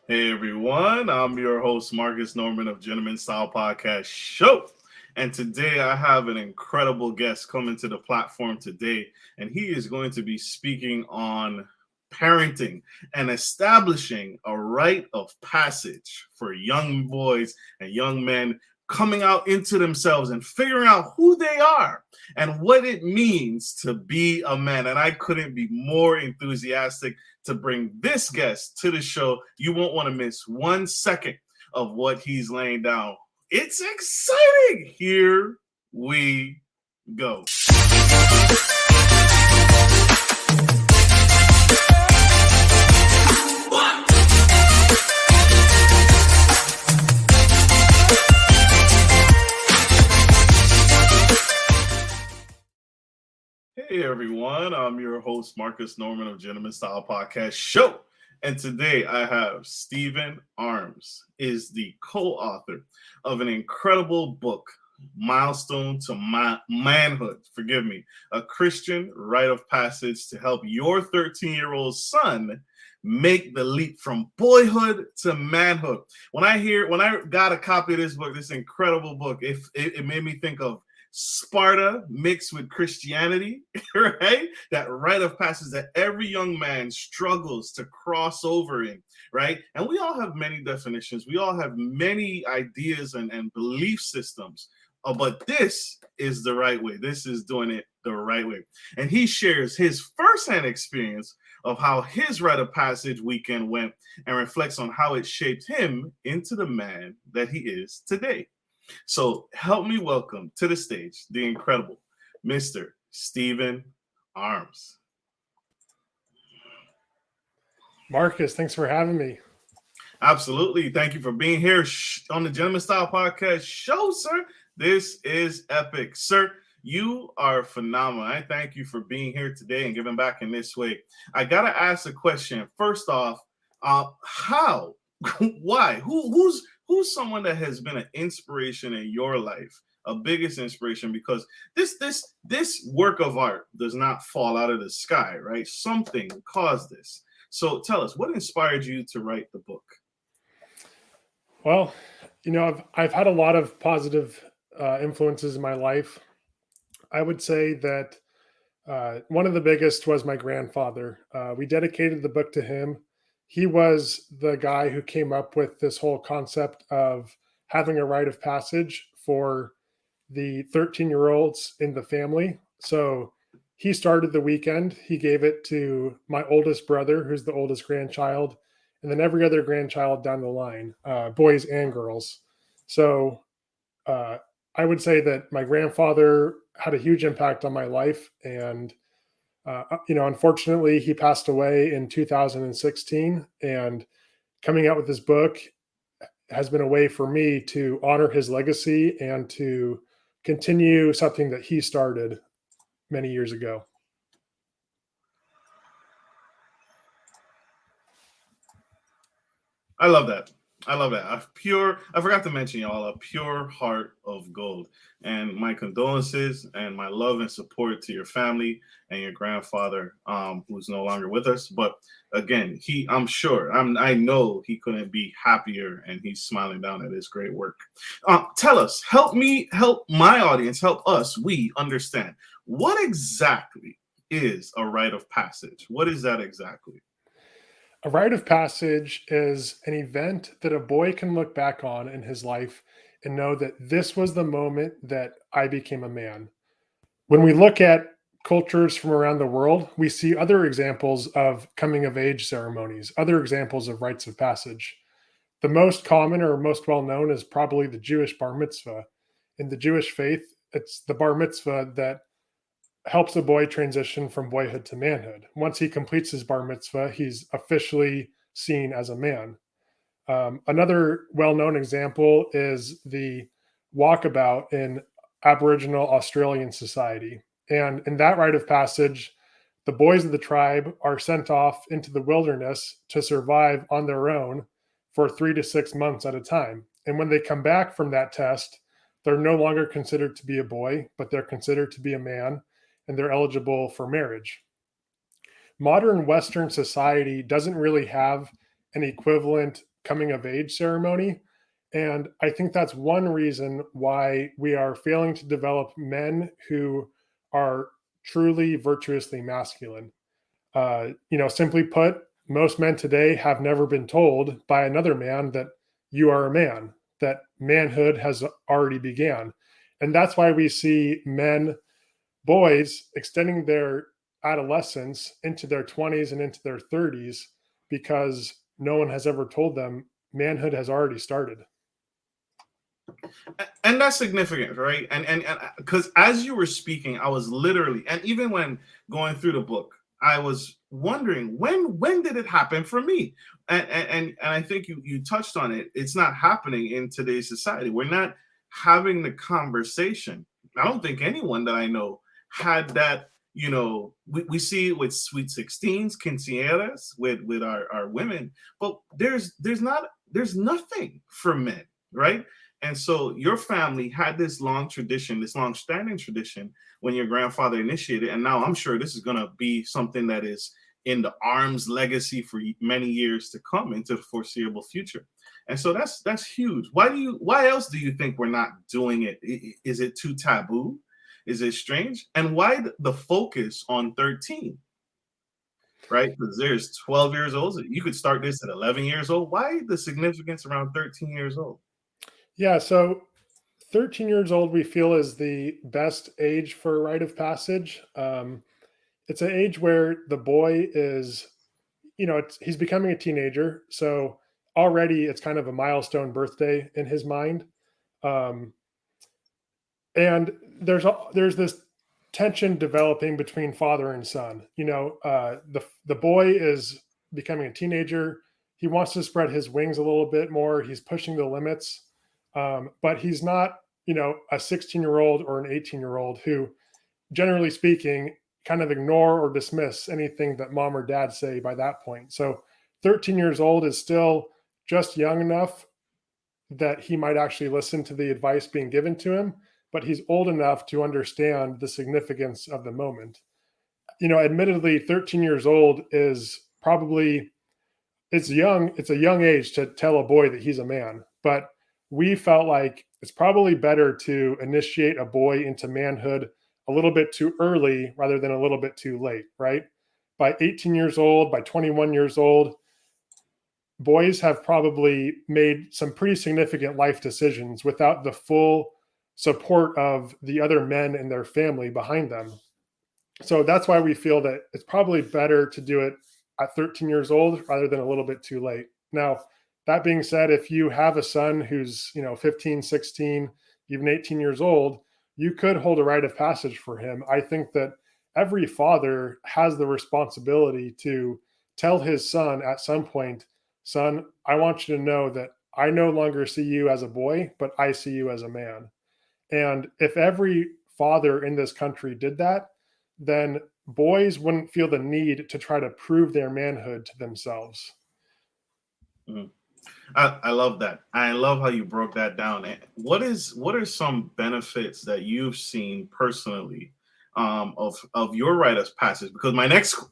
Hey everyone, I'm your host Marcus Norman of Gentleman Style Podcast Show. And today I have an incredible guest coming to the platform today, and he is going to be speaking on parenting and establishing a rite of passage for young boys and young men coming out into themselves and figuring out who they are and what it means to be a man. And I couldn't be more enthusiastic to bring this guest to the show. You won't want to miss 1 second of what he's laying down. It's exciting. Here we go. Hey everyone, I'm your host Marcus Norman of Gentleman Style Podcast Show. And today I have Stephen Arms, is the co-author of an incredible book, Milestone to Manhood, a Christian rite of passage to help your 13-year-old son make the leap from boyhood to manhood. When I got a copy of this book, this incredible book, it made me think of Sparta mixed with Christianity, right? That rite of passage that every young man struggles to cross over in, right? And we all have many definitions. We all have many ideas and belief systems. But this is the right way. This is doing it the right way. And he shares his firsthand experience of how his rite of passage weekend went and reflects on how it shaped him into the man that he is today. So help me welcome to the stage the incredible Mr. Stephen Arms. Marcus, thanks for having me. Absolutely. Thank you for being here on the Gentleman Style Podcast Show, sir. This is epic. Sir, you are phenomenal. I thank you for being here today and giving back in this way. I got to ask a question. First off, how? Why? Who's someone that has been an inspiration in your life, a biggest inspiration? Because this work of art does not fall out of the sky, right? Something caused this. So tell us, what inspired you to write the book? Well, I've had a lot of positive influences in my life. I would say that one of the biggest was my grandfather. We dedicated the book to him. He was the guy who came up with this whole concept of having a rite of passage for the 13-year-olds in the family. So he started the weekend. He gave it to my oldest brother, who's the oldest grandchild, and then every other grandchild down the line, boys and girls. So I would say that my grandfather had a huge impact on my life. And unfortunately, he passed away in 2016, and coming out with this book has been a way for me to honor his legacy and to continue something that he started many years ago. I love that. I forgot to mention, y'all, a pure heart of gold. And my condolences and my love and support to your family and your grandfather, who's no longer with us. But again, I know he couldn't be happier, and he's smiling down at his great work. Tell us, help my audience, help us, we understand, what exactly is a rite of passage? What is that exactly? A rite of passage is an event that a boy can look back on in his life and know that this was the moment that I became a man. When we look at cultures from around the world, we see other examples of coming of age ceremonies, other examples of rites of passage. The most common or most well known is probably the Jewish bar mitzvah. In the Jewish faith, it's the bar mitzvah that helps a boy transition from boyhood to manhood. Once he completes his bar mitzvah, he's officially seen as a man. Another well-known example is the walkabout in Aboriginal Australian society. And in that rite of passage, the boys of the tribe are sent off into the wilderness to survive on their own for 3 to 6 months at a time. And when they come back from that test, they're no longer considered to be a boy, but they're considered to be a man, and they're eligible for marriage. Modern Western society doesn't really have an equivalent coming of age ceremony. And I think that's one reason why we are failing to develop men who are truly virtuously masculine. Simply put, most men today have never been told by another man that you are a man, that manhood has already began. And that's why we see boys extending their adolescence into their 20s and into their 30s because no one has ever told them manhood has already started. And that's significant, right? And because as you were speaking, I was literally, and even when going through the book, I was wondering when did it happen for me? And I think you touched on it. It's not happening in today's society. We're not having the conversation. I don't think anyone that I know had that. We see it with sweet 16s, quinceañeras with our women, but there's nothing for men, right? And so your family had this long tradition, this long standing tradition when your grandfather initiated. And now I'm sure this is going to be something that is in the arms legacy for many years to come into the foreseeable future. And so that's huge. Why else do you think we're not doing it? Is it too taboo? Is it strange? And why the focus on 13? Right? Because there's 12 years old. You could start this at 11 years old. Why the significance around 13 years old? Yeah, so 13 years old we feel is the best age for a rite of passage. It's an age where the boy is, he's becoming a teenager, so already it's kind of a milestone birthday in his mind. Um, and there's this tension developing between father and son. The boy is becoming a teenager. He wants to spread his wings a little bit more. He's pushing the limits, but he's not, a 16-year-old or an 18-year-old who, generally speaking, kind of ignore or dismiss anything that mom or dad say by that point. So 13 years old is still just young enough that he might actually listen to the advice being given to him, but he's old enough to understand the significance of the moment. Admittedly, 13 years old is probably it's young. It's a young age to tell a boy that he's a man, but we felt like it's probably better to initiate a boy into manhood a little bit too early rather than a little bit too late, right? By 18 years old, by 21 years old, boys have probably made some pretty significant life decisions without the full support of the other men in their family behind them. So that's why we feel that it's probably better to do it at 13 years old rather than a little bit too late. Now, that being said, if you have a son who's, 15, 16, even 18 years old, you could hold a rite of passage for him. I think that every father has the responsibility to tell his son at some point, son, I want you to know that I no longer see you as a boy, but I see you as a man. And if every father in this country did that, then boys wouldn't feel the need to try to prove their manhood to themselves. Mm. I love that. I love how you broke that down. And what are some benefits that you've seen personally of your rite of passage? Because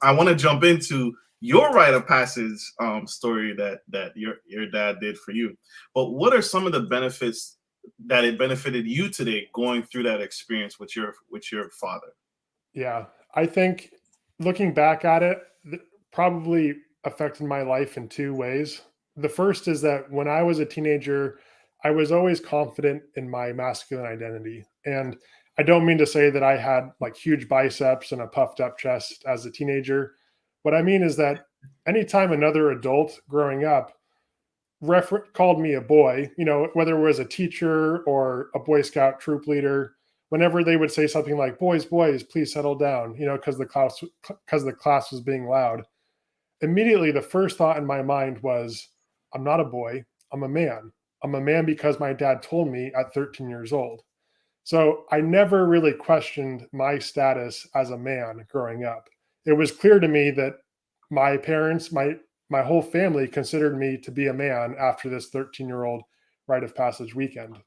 I want to jump into your rite of passage story that your dad did for you. But what are some of the benefits that it benefited you today going through that experience with your father? Yeah, I think looking back at it, probably affected my life in two ways. The first is that when I was a teenager, I was always confident in my masculine identity. And I don't mean to say that I had like huge biceps and a puffed up chest as a teenager. What I mean is that anytime another adult growing up called me a boy, whether it was a teacher or a Boy Scout troop leader, whenever they would say something like "boys, boys, please settle down," because the class was being loud. Immediately, the first thought in my mind was, "I'm not a boy. I'm a man. I'm a man because my dad told me at 13 years old." So I never really questioned my status as a man growing up. It was clear to me that my parents, my whole family considered me to be a man after this 13-year-old rite of passage weekend.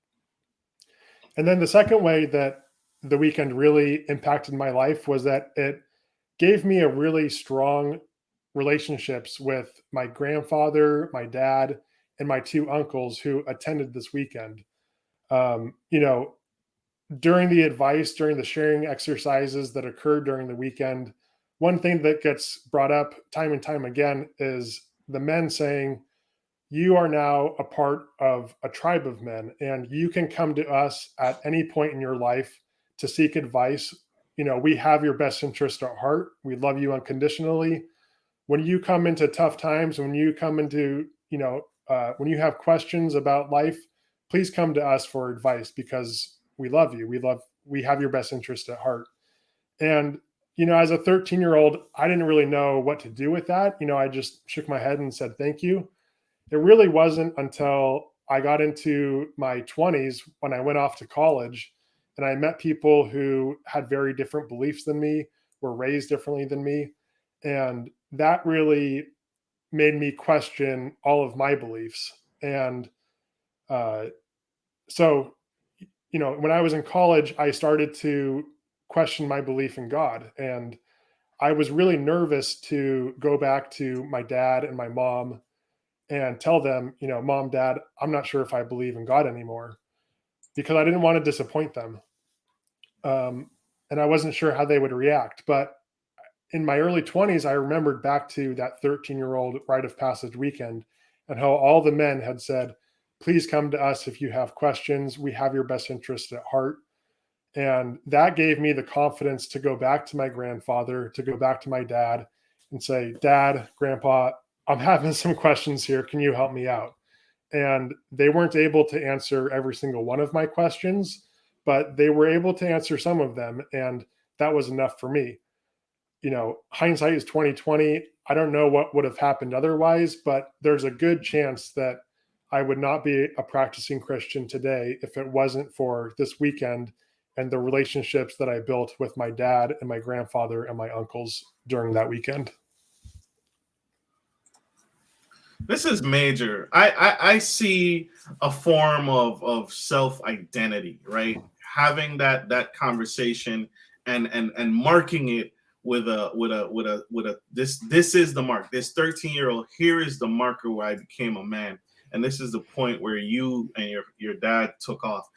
And then the second way that the weekend really impacted my life was that it gave me a really strong relationships with my grandfather, my dad, and my two uncles who attended this weekend. You know, during the sharing exercises that occurred during the weekend, one thing that gets brought up time and time again is the men saying, you are now a part of a tribe of men, and you can come to us at any point in your life to seek advice. You know, we have your best interest at heart. We love you unconditionally. When you come into tough times, when you come into, when you have questions about life, please come to us for advice because we love you. We have your best interest at heart. And, as a 13-year-old, I didn't really know what to do with that. I just shook my head and said, thank you. It really wasn't until I got into my 20s when I went off to college and I met people who had very different beliefs than me, were raised differently than me. And that really made me question all of my beliefs. And uh, so, when I was in college, I started to question my belief in God. And I was really nervous to go back to my dad and my mom and tell them, mom, dad, I'm not sure if I believe in God anymore because I didn't want to disappoint them. And I wasn't sure how they would react. But in my early 20s, I remembered back to that 13-year-old Rite of Passage weekend and how all the men had said, please come to us if you have questions. We have your best interest at heart. And that gave me the confidence to go back to my grandfather, to go back to my dad and say, Dad, Grandpa, I'm having some questions here. Can you help me out? And they weren't able to answer every single one of my questions, but they were able to answer some of them. And that was enough for me. Hindsight is 2020. I don't know what would have happened otherwise, but there's a good chance that I would not be a practicing Christian today if it wasn't for this weekend and the relationships that I built with my dad and my grandfather and my uncles during that weekend. This is major. I see a form of self-identity, right? Having that conversation and marking it with a this is the mark. This 13-year-old, here is the marker where I became a man. And this is the point where you and your dad took off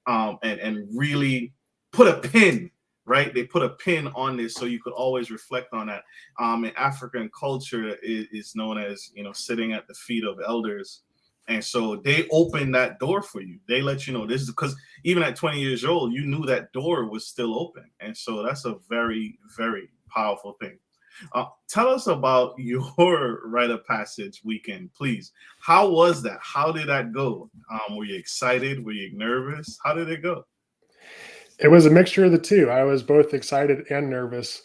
and really put a pin, right? They put a pin on this so you could always reflect on that. In African culture is known as, sitting at the feet of elders. And so they opened that door for you. They let you know this is because even at 20 years old, you knew that door was still open. And so that's a very, very powerful thing. Tell us about your Rite of Passage weekend, please. How was that? How did that go? Were you excited? Were you nervous? How did it go? It was a mixture of the two. I was both excited and nervous.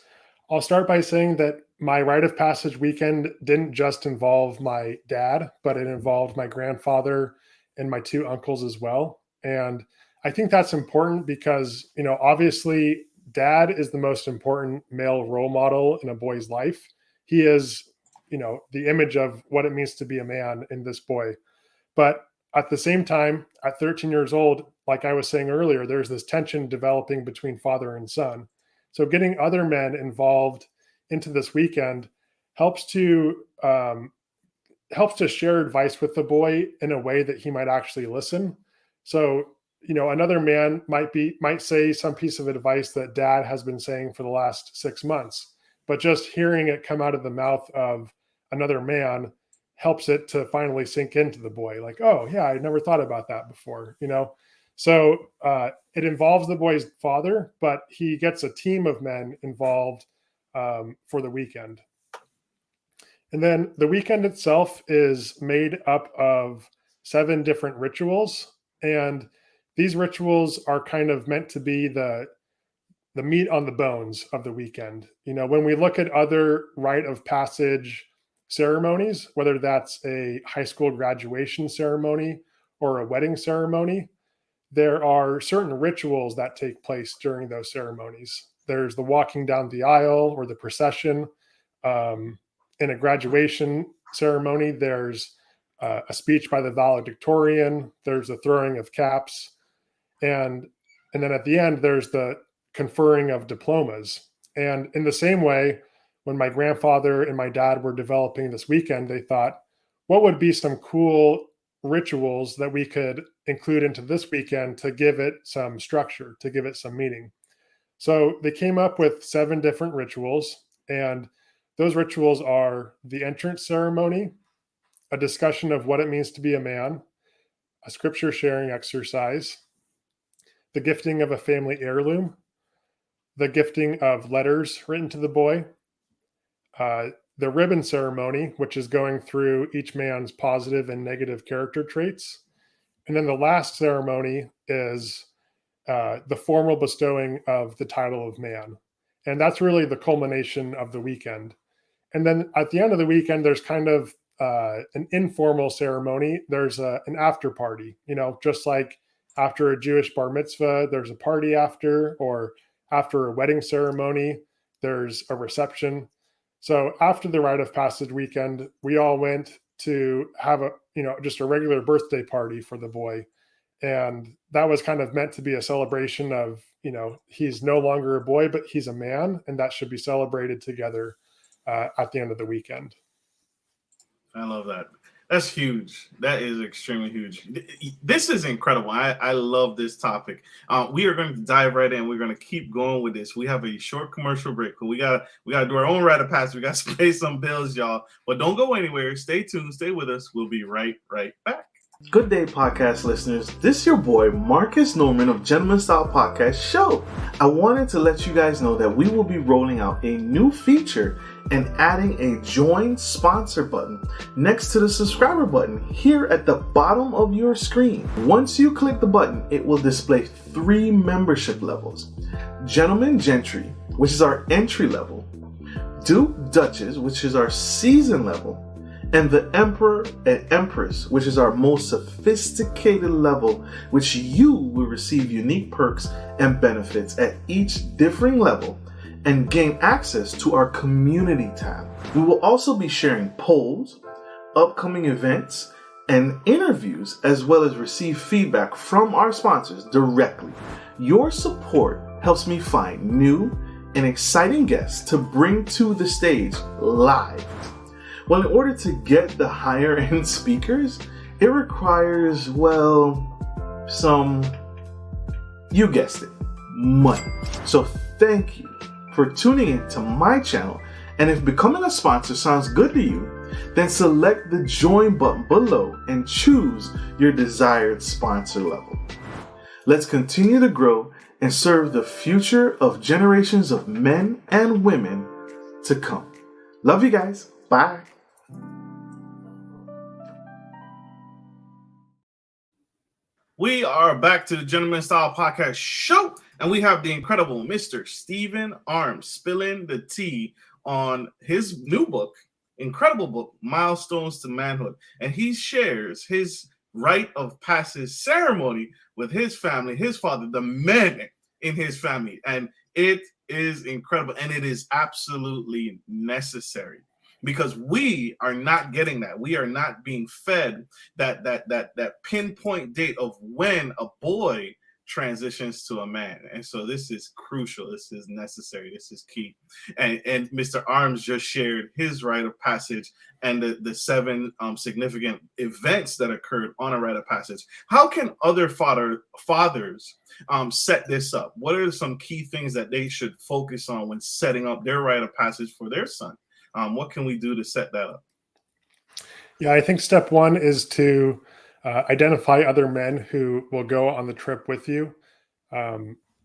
I'll start by saying that my Rite of Passage weekend didn't just involve my dad, but it involved my grandfather and my two uncles as well. And I think that's important because, obviously, dad is the most important male role model in a boy's life. He is, the image of what it means to be a man in this boy. But at the same time, at 13 years old, like I was saying earlier, there's this tension developing between father and son. So getting other men involved into this weekend helps to share advice with the boy in a way that he might actually listen. So, another man might say some piece of advice that dad has been saying for the last 6 months, but just hearing it come out of the mouth of another man helps it to finally sink into the boy. Like, oh yeah, I never thought about that before, So it involves the boy's father, but he gets a team of men involved for the weekend. And then the weekend itself is made up of 7 different rituals. And these rituals are kind of meant to be the meat on the bones of the weekend. When we look at other Rite of Passage ceremonies, whether that's a high school graduation ceremony or a wedding ceremony, there are certain rituals that take place during those ceremonies. There's the walking down the aisle or the procession. In a graduation ceremony, there's a speech by the valedictorian. There's the throwing of caps, and then at the end, there's the conferring of diplomas. And in the same way, when my grandfather and my dad were developing this weekend, they thought, what would be some cool rituals that we could include into this weekend to give it some structure, to give it some meaning. So they came up with 7 different rituals, and those rituals are the entrance ceremony, a discussion of what it means to be a man, a scripture sharing exercise, the gifting of a family heirloom, the gifting of letters written to the boy, uh, the ribbon ceremony, which is going through each man's positive and negative character traits. And then the last ceremony is the formal bestowing of the title of man. And that's really the culmination of the weekend. And then at the end of the weekend, there's kind of an informal ceremony. There's an after party, just like after a Jewish bar mitzvah, there's a party after, or after a wedding ceremony, there's a reception. So after the Rite of Passage weekend, we all went to have just a regular birthday party for the boy. And that was kind of meant to be a celebration of, he's no longer a boy, but he's a man, and that should be celebrated together at the end of the weekend. I love that. That's huge. That is extremely huge. This is incredible. I love this topic. We are going to dive right in. We're going to keep going with this. We have a short commercial break. We got to do our own Rite of Passage. We got to pay some bills, y'all. But don't go anywhere. Stay tuned. Stay with us. We'll be right back. Good day, podcast listeners. This is your boy, Marcus Norman of Gentleman Style Podcast Show. I wanted to let you guys know that we will be rolling out a new feature and adding a join sponsor button next to the subscriber button here at the bottom of your screen. Once you click the button, it will display 3 membership levels. Gentleman Gentry, which is our entry level, Duke Duchess, which is our season level, and the Emperor and Empress, which is our most sophisticated level, which you will receive unique perks and benefits at each differing level and gain access to our community tab. We will also be sharing polls, upcoming events, and interviews, as well as receive feedback from our sponsors directly. Your support helps me find new and exciting guests to bring to the stage live. Well, in order to get the higher end speakers, it requires, you guessed it, money. So thank you for tuning in to my channel. And if becoming a sponsor sounds good to you, then select the join button below and choose your desired sponsor level. Let's continue to grow and serve the future of generations of men and women to come. Love you guys. Bye. We are back to the Gentleman Style Podcast Show, and we have the incredible Mr. Stephen Arms spilling the tea on his new book, incredible book, Milestones to Manhood. And he shares his Rite of Passage ceremony with his family, his father, the men in his family. And it is incredible, and it is absolutely necessary. Because we are not getting that. We are not being fed that pinpoint date of when a boy transitions to a man. And so this is crucial. This is necessary. This is key. And Mr. Arms just shared his Rite of Passage and the 7 significant events that occurred on a Rite of Passage. How can other fathers set this up? What are some key things that they should focus on when setting up their Rite of Passage for their son? What can we do to set that up? Yeah, I think step 1 is to identify other men who will go on the trip with you.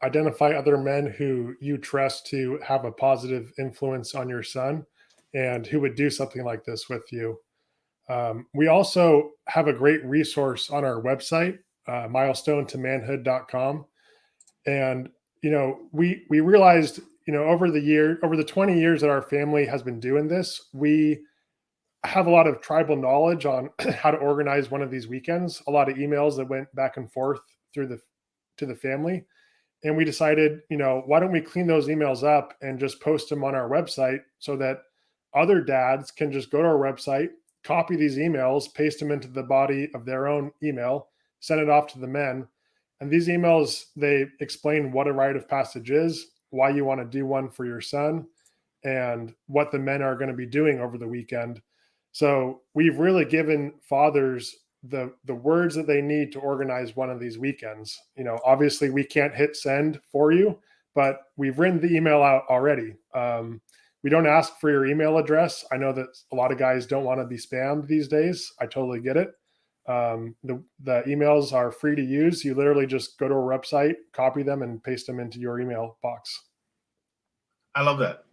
Identify other men who you trust to have a positive influence on your son and who would do something like this with you. We also have a great resource on our website, milestone-to-manhood.com. And, we realized, over the 20 years that our family has been doing this, we have a lot of tribal knowledge on how to organize one of these weekends, a lot of emails that went back and forth to the family. And we decided, why don't we clean those emails up and just post them on our website so that other dads can just go to our website, copy these emails, paste them into the body of their own email, send it off to the men. And these emails, they explain what a Rite of Passage is, why you want to do one for your son, and what the men are going to be doing over the weekend. So we've really given fathers the words that they need to organize one of these weekends. Obviously we can't hit send for you, but we've written the email out already. We don't ask for your email address. I know that a lot of guys don't want to be spammed these days. I totally get it. The emails are free to use. You literally just go to our website, copy them, and paste them into your email box. I love that.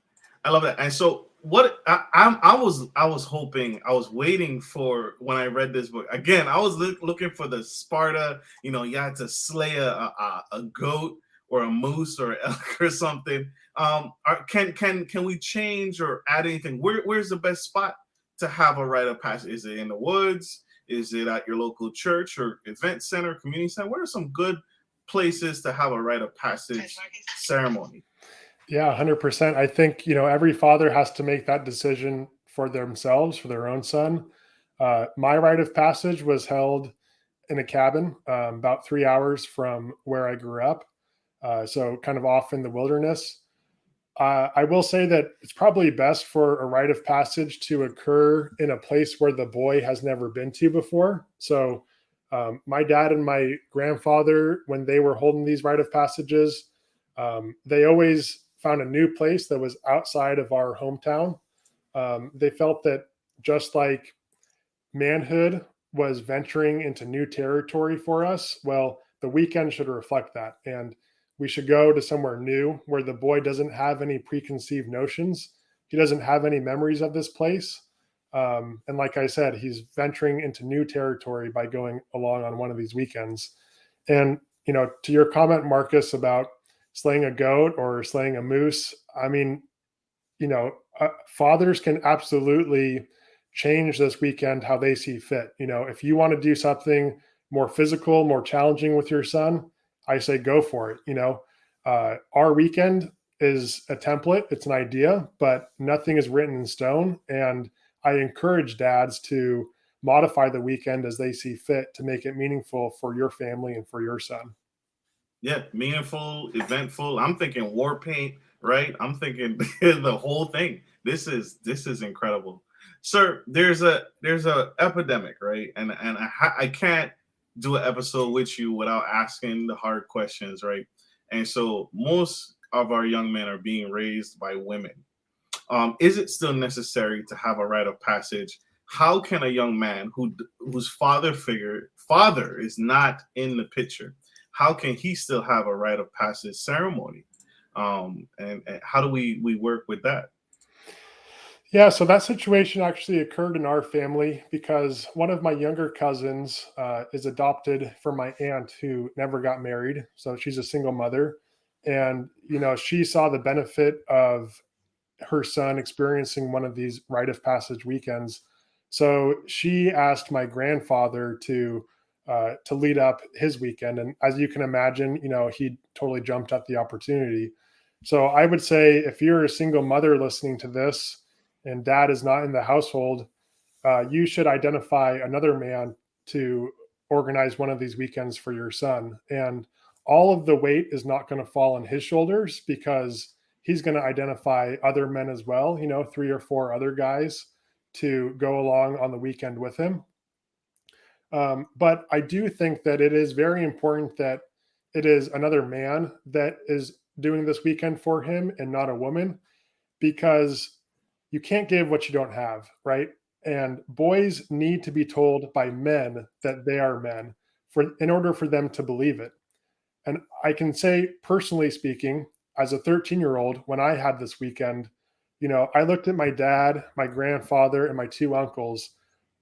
And so what I was hoping, I was waiting for, when I read this book again, I was looking for the Sparta, you had to slay a goat or a moose or an elk or something. Can we change or add anything? Where's the best spot to have a rite of passage? Is it in the woods? Is it at your local church or event center, community center? What are some good places to have a rite of passage ceremony? Yeah, 100%. I think, every father has to make that decision for themselves, for their own son. My rite of passage was held in a cabin about 3 hours from where I grew up. So kind of off in the wilderness. I will say that it's probably best for a rite of passage to occur in a place where the boy has never been to before. So my dad and my grandfather, when they were holding these rite of passages, they always found a new place that was outside of our hometown. They felt that just like Manhood was venturing into new territory for us, well, the weekend should reflect that. And we should go to somewhere new where the boy doesn't have any preconceived notions. He doesn't have any memories of this place. And like I said, he's venturing into new territory by going along on one of these weekends. And, to your comment, Marcus, about slaying a goat or slaying a moose, I mean, fathers can absolutely change this weekend how they see fit. If you want to do something more physical, more challenging with your son, I say go for it. Our weekend is a template, it's an idea, but nothing is written in stone. And I encourage dads to modify the weekend as they see fit to make it meaningful for your family and for your son. Yeah, meaningful, eventful. I'm thinking war paint, right? I'm thinking the whole thing. This is incredible, sir. There's a epidemic, right? And I can't do an episode with you without asking the hard questions, right? And so most of our young men are being raised by women. Is it still necessary to have a rite of passage? How can a young man whose father is not in the picture, how can he still have a rite of passage ceremony? And how do we work with that? Yeah, so that situation actually occurred in our family because one of my younger cousins is adopted from my aunt who never got married. So she's a single mother. And, she saw the benefit of her son experiencing one of these rite of passage weekends. So she asked my grandfather to lead up his weekend, and as you can imagine, he totally jumped at the opportunity. So I would say if you're a single mother listening to this and dad is not in the household, you should identify another man to organize one of these weekends for your son. And all of the weight is not going to fall on his shoulders because he's going to identify other men as well, 3 or 4 other guys to go along on the weekend with him. But I do think that it is very important that it is another man that is doing this weekend for him and not a woman, because you can't give what you don't have, right? And boys need to be told by men that they are men in order for them to believe it. And I can say, personally speaking, as a 13-year-old, when I had this weekend, I looked at my dad, my grandfather, and my 2 uncles.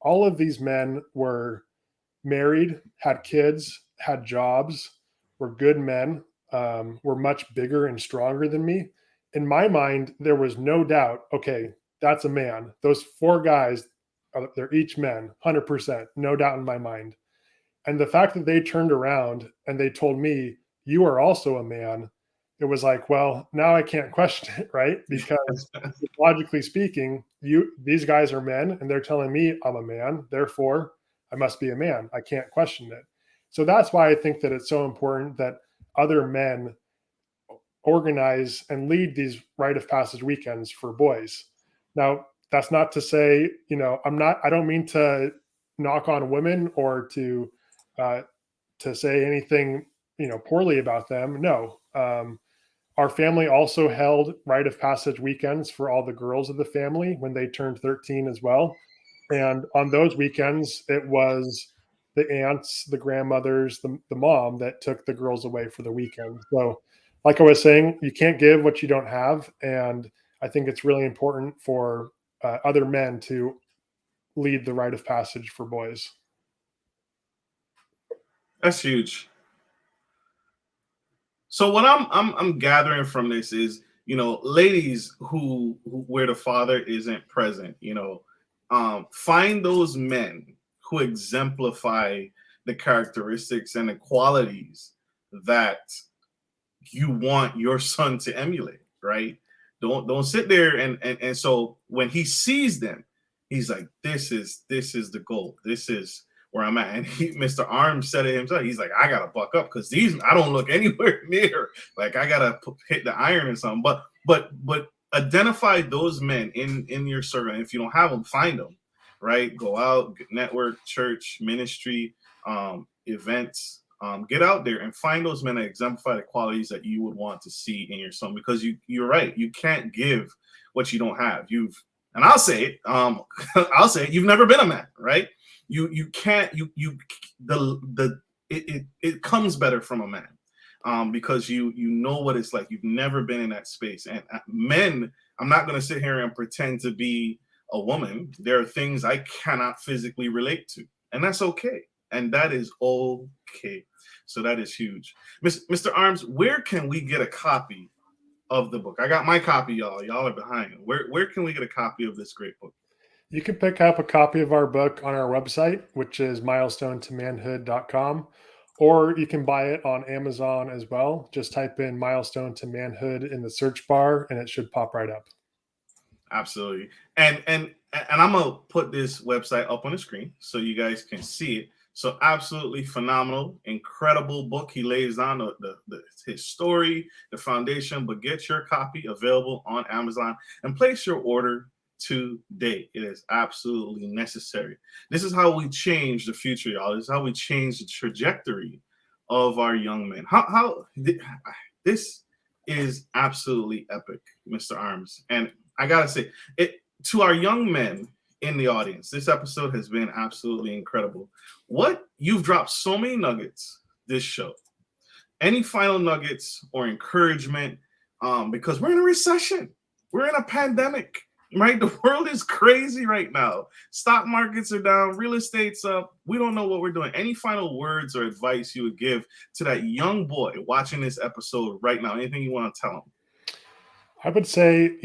All of these men were married, had kids, had jobs, were good men, were much bigger and stronger than me. In my mind, there was no doubt, okay, that's a man. Those 4 guys, they're each men, 100%, no doubt in my mind. And the fact that they turned around and they told me, you are also a man, it was like, well, now I can't question it, right? Because logically speaking, these guys are men and they're telling me I'm a man, therefore I must be a man. I can't question it. So that's why I think that it's so important that other men organize and lead these rite of passage weekends for boys. Now, that's not to say, I don't mean to knock on women or to say anything, poorly about them. No. Our family also held rite of passage weekends for all the girls of the family when they turned 13 as well. And on those weekends, it was the aunts, the grandmothers, the mom that took the girls away for the weekend. So, like I was saying, you can't give what you don't have. And I think it's really important for other men to lead the rite of passage for boys. That's huge. So what I'm gathering from this is, ladies where the father isn't present, find those men who exemplify the characteristics and the qualities that you want your son to emulate, right? Don't sit there and so when he sees them, he's like, this is the goal. This is where I'm at. And Mr. Arms said it himself. He's like, I gotta buck up because I don't look anywhere near. Like I gotta hit the iron or something. But identify those men in your circle. And if you don't have them, find them. Right? Go out, network, church, ministry, events. Get out there and find those men that exemplify the qualities that you would want to see in your son. Because you're right. You can't give what you don't have. And I'll say it. I'll say it. You've never been a man, right? You can't it comes better from a man because you know what it's like. You've never been in that space. And men, I'm not going to sit here and pretend to be a woman. There are things I cannot physically relate to, and that's okay. And that is okay. So that is huge. Mr. Arms, where can we get a copy of the book? I got my copy, y'all. Y'all are behind. Where can we get a copy of this great book? You can pick up a copy of our book on our website, which is milestonetomanhood.com, or you can buy it on Amazon as well. Just type in Milestone to Manhood in the search bar and it should pop right up. Absolutely. And I'm going to put this website up on the screen so you guys can see it. So absolutely phenomenal, incredible book. He lays down his story, the foundation, but get your copy available on Amazon and place your order today. It is absolutely necessary. This is how we change the future, y'all. This is how we change the trajectory of our young men. This is absolutely epic, Mr. Arms. And I got to say, to our young men in the audience, this episode has been absolutely incredible. You've dropped so many nuggets this show. Any final nuggets or encouragement? Because we're in a recession. We're in a pandemic, right? The world is crazy right now. Stock markets are down. Real estate's up. We don't know what we're doing. Any final words or advice you would give to that young boy watching this episode right now? Anything you want to tell him? I would say,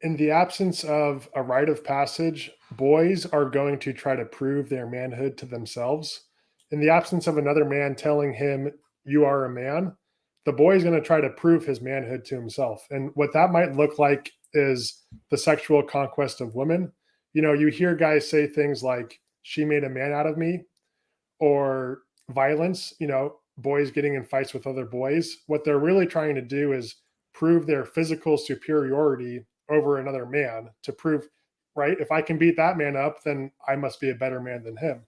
in the absence of a rite of passage, boys are going to try to prove their manhood to themselves. In the absence of another man telling him, you are a man, the boy is going to try to prove his manhood to himself. And what that might look like is the sexual conquest of women. You hear guys say things like, she made a man out of me, or violence, boys getting in fights with other boys. What they're really trying to do is prove their physical superiority over another man to prove, right? If I can beat that man up, then I must be a better man than him.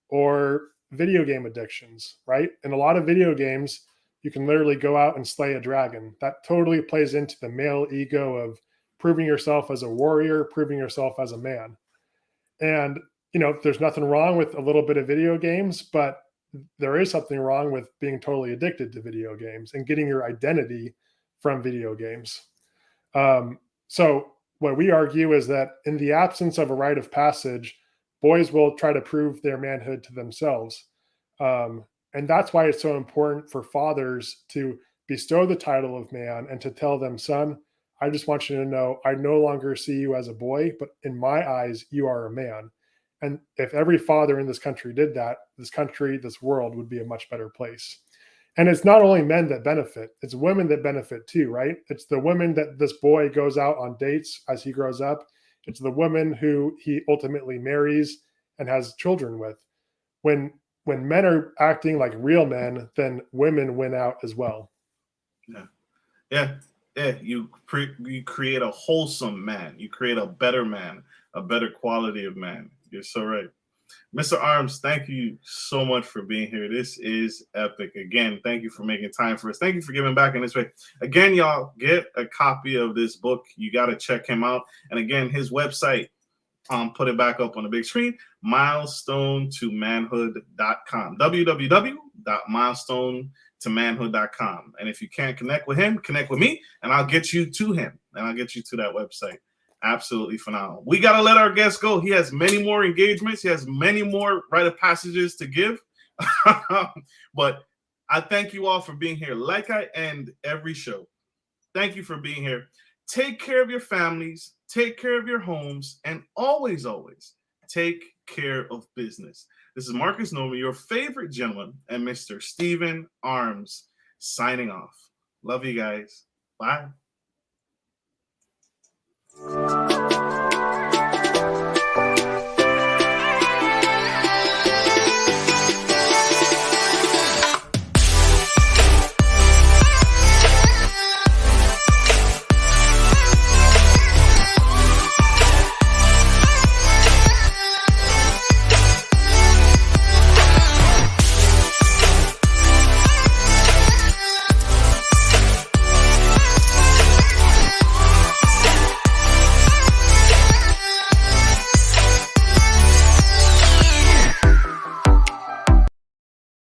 Or video game addictions, right? In a lot of video games, you can literally go out and slay a dragon. That totally plays into the male ego of proving yourself as a warrior, proving yourself as a man. And, there's nothing wrong with a little bit of video games, but there is something wrong with being totally addicted to video games and getting your identity from video games. So what we argue is that in the absence of a rite of passage, boys will try to prove their manhood to themselves. And that's why it's so important for fathers to bestow the title of man and to tell them, son, I just want you to know, I no longer see you as a boy, but in my eyes, you are a man. And if every father in this country did that, this world would be a much better place. And it's not only men that benefit, it's women that benefit too, right? It's the women that this boy goes out on dates as he grows up. It's the women who he ultimately marries and has children with. When men are acting like real men, then women win out as well. Yeah. You create a wholesome man. You create a better man, a better quality of man. You're so right. Mr. Arms, thank you so much for being here. This is epic. Again, thank you for making time for us. Thank you for giving back in this way. Again, y'all, get a copy of this book. You got to check him out. And again, his website, put it back up on the big screen, milestonetomanhood.com, www.milestonetomanhood.com. And if you can't connect with him, connect with me, and I'll get you to him, and I'll get you to that website. Absolutely phenomenal. We got to let our guest go. He has many more engagements. He has many more Rite of Passages to give. But I thank you all for being here. Like I end every show, thank you for being here. Take care of your families, take care of your homes, and always, always take care of business. This is Marcus Norman, your favorite gentleman, and Mr. Stephen Arms signing off. Love you guys. Bye.